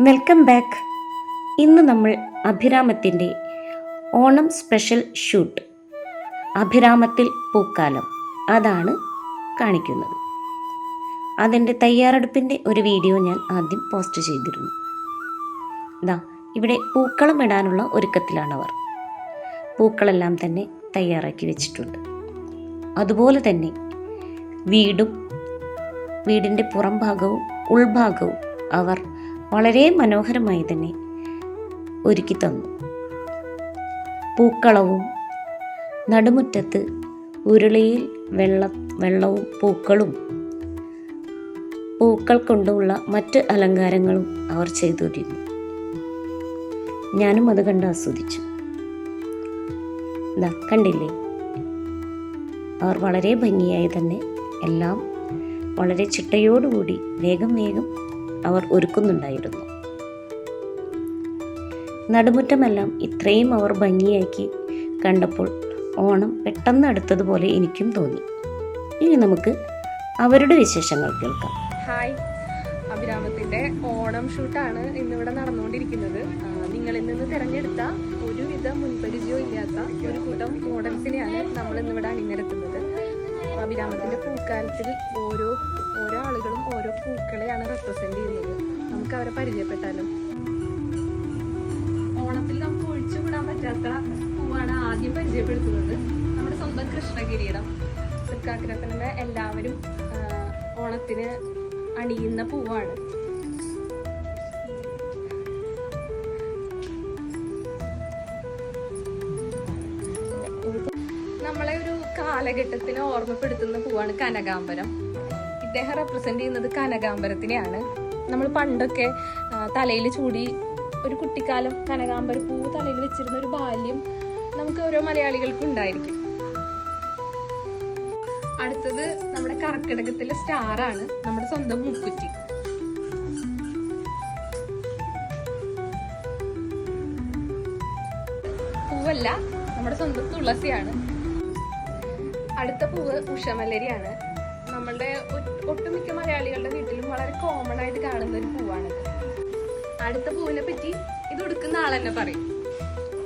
Welcome back. ഇന്ന് നമ്മൾ അഭിരാമത്തിൻ്റെ Onam special shoot, അഭിരാമത്തിൽ പൂക്കാലം, അതാണ് കാണിക്കുന്നത്. അതിൻ്റെ തയ്യാറെടുപ്പിൻ്റെ ഒരു വീഡിയോ ഞാൻ ആദ്യം പോസ്റ്റ് ചെയ്തിരുന്നു. ഇവിടെ പൂക്കളം ഇടാനുള്ള ഒരുക്കത്തിലാണവർ. പൂക്കളെല്ലാം തന്നെ തയ്യാറാക്കി വെച്ചിട്ടുണ്ട്. അതുപോലെ തന്നെ വീടിൻ്റെ പുറം ഭാഗവും ഉൾഭാഗവും അവർ വളരെ മനോഹരമായി തന്നെ ഒരുക്കി തന്നു. പൂക്കളവും നടുമുറ്റത്ത് ഉരുളിയിൽ വെള്ളവും പൂക്കൾ കൊണ്ടുള്ള മറ്റ് അലങ്കാരങ്ങളും അവർ ചെയ്തുകൊണ്ടിരുന്നു. ഞാനും അത് കണ്ട് ആസ്വദിച്ചു. കണ്ടില്ലേ, അവർ വളരെ ഭംഗിയായി തന്നെ എല്ലാം വളരെ ചിട്ടയോടുകൂടി വേഗം അവർ ഒരുക്കുന്നുണ്ടായിരുന്നു. നടുമുറ്റമെല്ലാം ഇത്രയും അവർ ഭംഗിയാക്കി കണ്ടപ്പോൾ ഓണം പെട്ടെന്ന് അടുത്തതുപോലെ എനിക്കും തോന്നി. ഇനി നമുക്ക് അവരുടെ വിശേഷങ്ങൾ കേൾക്കാം. ഹായ്, അഭിരാമത്തിൻ്റെ ഓണം ഷൂട്ടാണ് ഇന്നിവിടെ നടന്നുകൊണ്ടിരിക്കുന്നത്. നിങ്ങളിൽ നിന്ന് തിരഞ്ഞെടുത്ത ഒരുവിധ മുൻപരിചയവും ഇല്ലാത്ത ഒരു കൂട്ടം മോഡൽസിനെയാണ് നമ്മൾ ഇന്നിവിടെ അണിനിരത്തുന്നത്. അഭിരാമത്തിൻ്റെ പൂക്കാലത്തിൽ ഓരോ ആളുകളും ഓരോ പൂക്കളെയാണ് റെപ്രസെന്റ് ചെയ്യുന്നത്. നമുക്ക് അവരെ പരിചയപ്പെട്ടാലും. ഓണത്തിൽ നമുക്ക് ഒഴിച്ചുകൂടാൻ പറ്റാത്ത പൂവാണ് ആദ്യം പരിചയപ്പെടുത്തുന്നത്. നമ്മുടെ സ്വന്തം കൃഷ്ണകിരീടം. തൃക്കാക്കരപ്പൻ്റെ എല്ലാവരും ഓണത്തിന് അണിയുന്ന പൂവാണ്. നമ്മളെ ഒരു കാലഘട്ടത്തിനെ ഓർമ്മപ്പെടുത്തുന്ന പൂവാണ് കനകാംബരം. ഇദ്ദേഹം റെപ്രസെന്റ് ചെയ്യുന്നത് കനകാംബരത്തിനെയാണ്. നമ്മൾ പണ്ടൊക്കെ തലയിൽ ചൂടി ഒരു കുട്ടിക്കാലം കനകാംബര പൂവ് തലയിൽ വെച്ചിരുന്ന ഒരു ബാല്യം നമുക്ക് ഓരോ മലയാളികൾക്കും ഉണ്ടായിരിക്കും. അടുത്തത് നമ്മുടെ കർക്കിടകത്തിലെ സ്റ്റാറാണ്, നമ്മുടെ സ്വന്തം മുക്കുറ്റി. പൂവല്ല, നമ്മുടെ സ്വന്തം തുളസിയാണ്. അടുത്ത പൂവ് ഉഷമലരിയാണ്. നമ്മളുടെ ഒട്ടുമിക്ക മലയാളികളുടെ വീട്ടിലും വളരെ കോമൺ ആയിട്ട് കാണുന്ന ഒരു പൂവാണിത്. അടുത്ത പൂവിനെ പറ്റി ഇത് ഉടുക്കുന്ന ആളെന്നെ പറയും.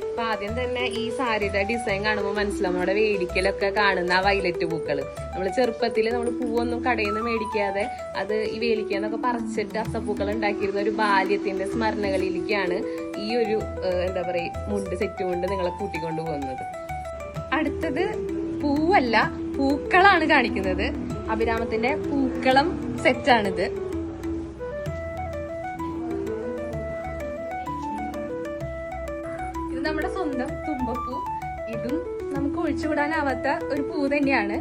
അപ്പൊ ആദ്യം തന്നെ ഈ സാരിയുടെ ഡിസൈൻ കാണുമ്പോൾ മനസ്സിലാവും. നമ്മുടെ വേടിക്കലൊക്കെ കാണുന്ന ആ വൈലറ്റ് പൂക്കള്. നമ്മൾ ചെറുപ്പത്തിൽ നമ്മൾ പൂവൊന്നും കടയിൽ നിന്ന് മേടിക്കാതെ അത് ഈ വേലിക്കാന്നൊക്കെ പറിച്ചിട്ട് അത്തപ്പൂക്കൾ ഉണ്ടാക്കിയിരുന്ന ഒരു ബാല്യത്തിന്റെ സ്മരണകളിലേക്കാണ് ഈ ഒരു എന്താ പറയുക മുണ്ട് സെറ്റ് കൊണ്ട് നിങ്ങളെ കൂട്ടിക്കൊണ്ടു പോകുന്നത്. അടുത്തത് പൂവല്ല, പൂക്കളാണ് കാണിക്കുന്നത്. അഭിരാമത്തിന്റെ പൂക്കളം സെറ്റാണിത്. ഇത് നമ്മുടെ സ്വന്തം തുമ്പപ്പൂ. ഇതും നമുക്ക് ഒഴിച്ചുകൂടാനാവാത്ത ഒരു പൂ തന്നെയാണ്.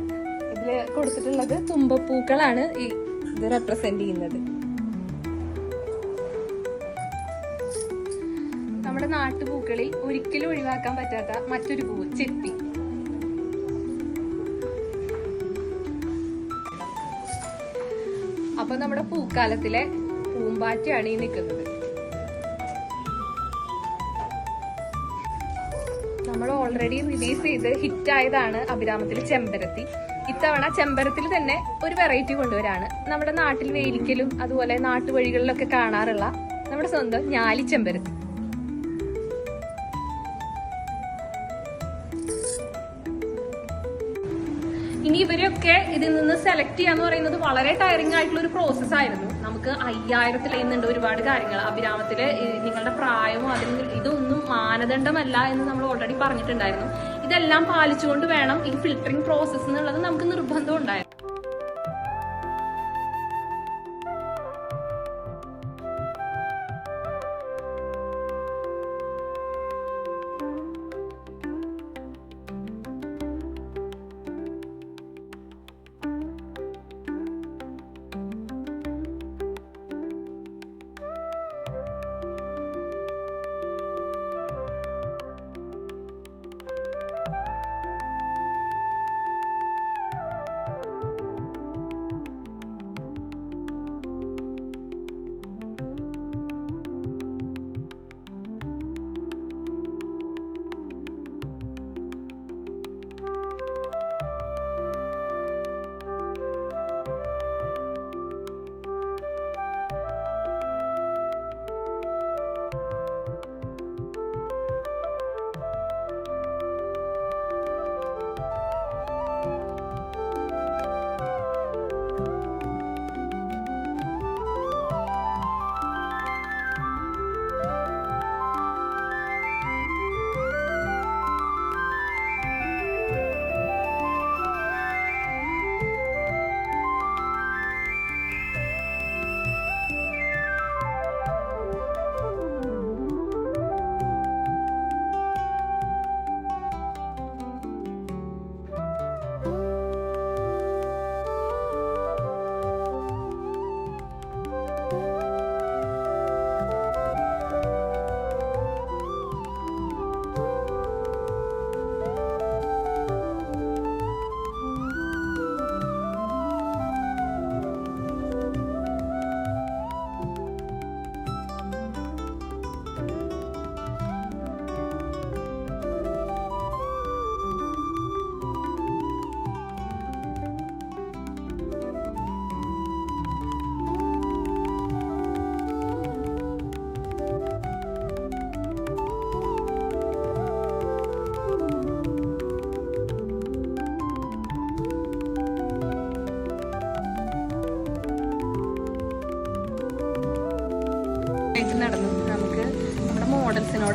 ഇതില് കൊടുത്തിട്ടുള്ളത് തുമ്പപ്പൂക്കളാണ് ഇത് റെപ്രസെന്റ് ചെയ്യുന്നത്. നമ്മുടെ നാട്ടുപൂക്കളിൽ ഒരിക്കലും ഒഴിവാക്കാൻ പറ്റാത്ത മറ്റൊരു പൂവ് ചെത്തി. അപ്പൊ നമ്മുടെ പൂക്കാലത്തിലെ പൂമ്പാറ്റയാണ് ഈ നിൽക്കുന്നത്. നമ്മൾ ഓൾറെഡി റിലീസ് ചെയ്ത് ഹിറ്റായതാണ് അഭിരാമത്തിലെ ചെമ്പരത്തി. ഇത്തവണ ചെമ്പരത്തിൽ തന്നെ ഒരു വെറൈറ്റി കൊണ്ടുവരാണ്. നമ്മുടെ നാട്ടിൽ വേലിക്കലും അതുപോലെ നാട്ടുവഴികളിലൊക്കെ കാണാറുള്ള നമ്മുടെ സ്വന്തം ഞാലി ചെമ്പരത്തി. ഇനി ഇവരൊക്കെ ഇതിൽ നിന്ന് സെലക്ട് ചെയ്യാന്ന് പറയുന്നത് വളരെ ടയറിംഗ് ആയിട്ടുള്ള ഒരു പ്രോസസ് ആയിരുന്നു. നമുക്ക് 5000 ചെയ്യുന്നുണ്ട് ഒരുപാട് കാര്യങ്ങൾ. അഭിരാമത്തില് നിങ്ങളുടെ പ്രായമോ ഇതൊന്നും മാനദണ്ഡമല്ല എന്ന് നമ്മൾ ഓൾറെഡി പറഞ്ഞിട്ടുണ്ടായിരുന്നു. ഇതെല്ലാം പാലിച്ചുകൊണ്ട് വേണം ഈ ഫിൽറ്ററിംഗ് പ്രോസസ് എന്നുള്ളത് നമുക്ക് നിർബന്ധം ഉണ്ടായിരുന്നു.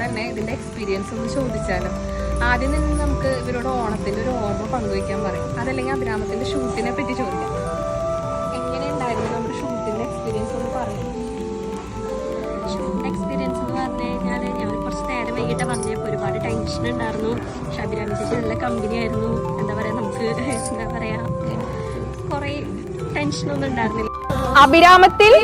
തന്നെ ഇതിന്റെ എക്സ്പീരിയൻസ് ഒന്ന് ചോദിച്ചാലോ? ആദ്യം തന്നെ നമുക്ക് ഇവരോട് ഓണത്തിന്റെ ഒരു ഓർമ്മ പങ്കുവയ്ക്കാൻ പറയും, അതല്ലെങ്കിൽ അഭിരാമത്തിന്റെ ഷൂട്ടിനെ പറ്റി ചോദിക്കാം. എങ്ങനെയുണ്ടായിരുന്നു നമ്മുടെ ഷൂട്ടിന്റെ എക്സ്പീരിയൻസ് ഒന്ന് പറയും? ഷൂട്ട് എക്സ്പീരിയൻസ് എന്ന് പറഞ്ഞു കഴിഞ്ഞാൽ ഞങ്ങൾ കുറച്ച് നേരം വൈകിട്ട് വന്നപ്പോൾ ഒരുപാട് ടെൻഷൻ ഉണ്ടായിരുന്നു. പക്ഷെ അഭിരാമി ചേച്ചി നല്ല കമ്പനി ആയിരുന്നു. എന്താ പറയുക, നമുക്ക് എന്താ പറയാ, കുറേ ടെൻഷനൊന്നും ഉണ്ടായിരുന്നില്ല. അഭിരാമത്തിൽ